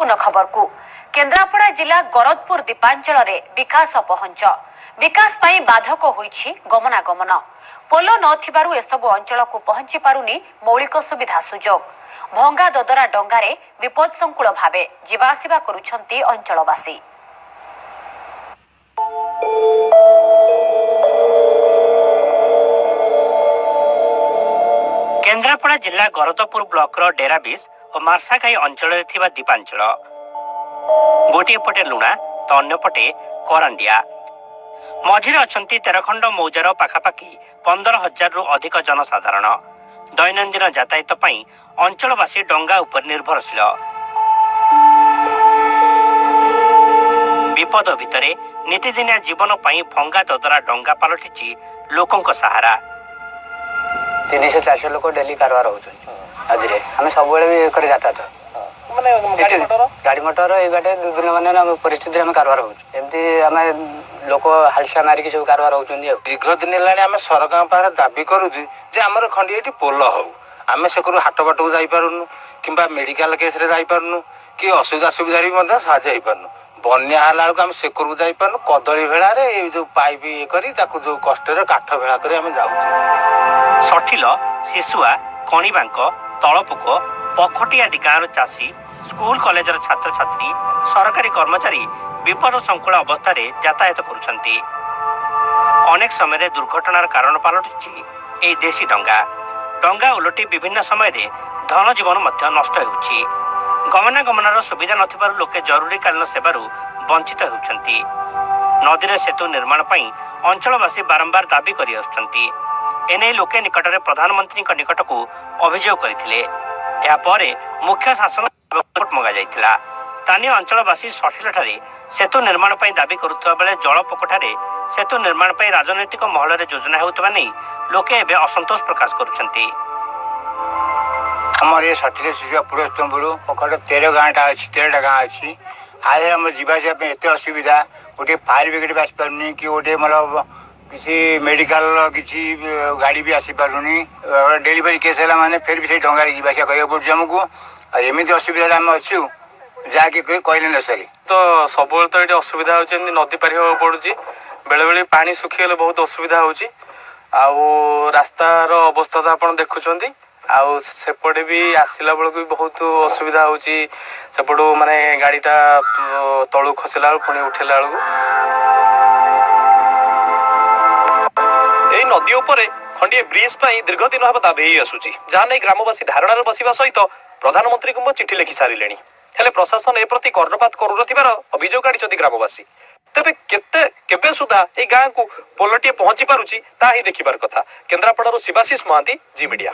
पूर्ण खबर को केन्द्रापड़ा जिला गरदपुर दीपांचल विकास पहुंच विकास पाई बाधक होईछि गमनागमन पोल नथिबारु एसबु अंचल को पहुंची पारुनी मौलिक सुविधा सुजोग भंगा ददरा डंगारे विपदसंकुल भावे जीवा आसिबा करुछंती अंचलवासी। केन्द्रापड़ा जिला गरदपुर ब्लॉक डेराबिस और मार्साघाई अंचल दीपांचल गोटे पटे लुणा तो अन्य पटे करांडिया मझिरे अछंती 13 खंड मौजार पाखापाखि 15,000 रु अधिक जनसाधारण दैनंदिन यातायात पई अंचलवासी डंगा उपर निर्भरशील। विपद भितरे नीतिदिनिया जीवन पई भंगा ददरा डंगा पलटिछि लोकंक सहारा। 300-400 लोक डेली कारबार होती आम सब भी जाता गाड़ी मोटर ये बाटे दुर्दिन मान परिस्थिति आम कारबार होमती आम लोक हालसा मारिक सब कारबार होती दीर्घ दिन है सरकार पाखे दाबी करुँ आमर खंडी ये पोल हो आम से हाट बाट को जापरूँ कि मेडिकल केस जापरूँ कि असुविधा सुविधा भी साहय पार्नु बन्या बेलू आम से जापरूँ कदली भेड़ा जो पाइप ये जो कष्ट काठ भेड़ा कर जाऊँ। सठिल शिशुआ कणिबांक तलपुक पखटी आदि गाँव चाषी स्कूल कॉलेजर छात्र छात्री सरकारी कर्मचारी विपद संकुल अवस्था यातायात करुछंती। अनेक समय दुर्घटनार कारण पलटुछि देशी डंगा उलटी विभिन्न समय धन जीवन नष्ट होउछि। गमनागमनर सुविधा नथिबारु लोके जरूरीकालीन सेवारु वंचित होउछंती। नदीरे सेतु निर्माण पई अंचलवासी बारंबार दाबी करि आछंती। एने लोके निकटरे प्रधानमंत्री निकट को अभियोग करथिले। या परे मुख्य शासन रिपोर्ट मगा जाइथिला। स्थानीय अंचलवासी सठिलठारे सेतु निर्माण पई दाबी करुथबा बेले जलपकोठारे सेतु निर्माण पई राजनैतिक महल रे योजना हेउतबा नै लोके एबे असंतोष प्रकाश करुछंती। हमारे ये सठिले शिशुआ पुरस्तंपुर पकड़ 13 गाँटा अच्छी 13टा गाँ अच्छी आज आम जावासिया एत असुविधा गोटे फायर ब्रिगेड भी आसपारनी कि गोटे मतलब किसी मेडिकल किसी गाड़ी भी आसी पारुनी डेलीवरी केस है माने फिर भी से डंगार जावासिया करा पड़े आमको एमती असुविधा आम अच्छु जहाँकि कहले न सरी तो सब तो ये असुविधा हो नदी पारि हो पड़ुची बेले बेले पानी सुखीगले बहुत असुविधा होची आउ रास्तार अवस्था तो आप देखुं आउ सेपटे भी आसला बेलू भी बहुत असुविधा होची सेपटू माने गाड़ीटा तलू खसला पुणी उठेला बेलू এই নদী উপরে খন্ডিয়ে ব্রিজ পাই দীর্ঘদিন হব দাবি আসুচি যা নেই গ্রামবাসী ধারণার বসিবা সহিত প্রধানমন্ত্রীଙ୍କୁ চিঠি লেখি সারিলেনি হেলে প্রশাসন এ প্রতি কর্ণপাত করুনথিবার অভিযোগ আনিଛନ୍ତି গ্রামবাসী। তেবে কেবে সুদ্ধা এই গাঁকু পোলটিଏ ପହଞ୍ଚି ପାରୁଛି ତାହା ହିଁ ଦେଖିବାର କଥା। କେନ୍ଦ୍ରାପଡ଼ାରୁ ଶିବାଶିଷ ମହାନ୍ତି, ଜି ମିଡ଼ିଆ।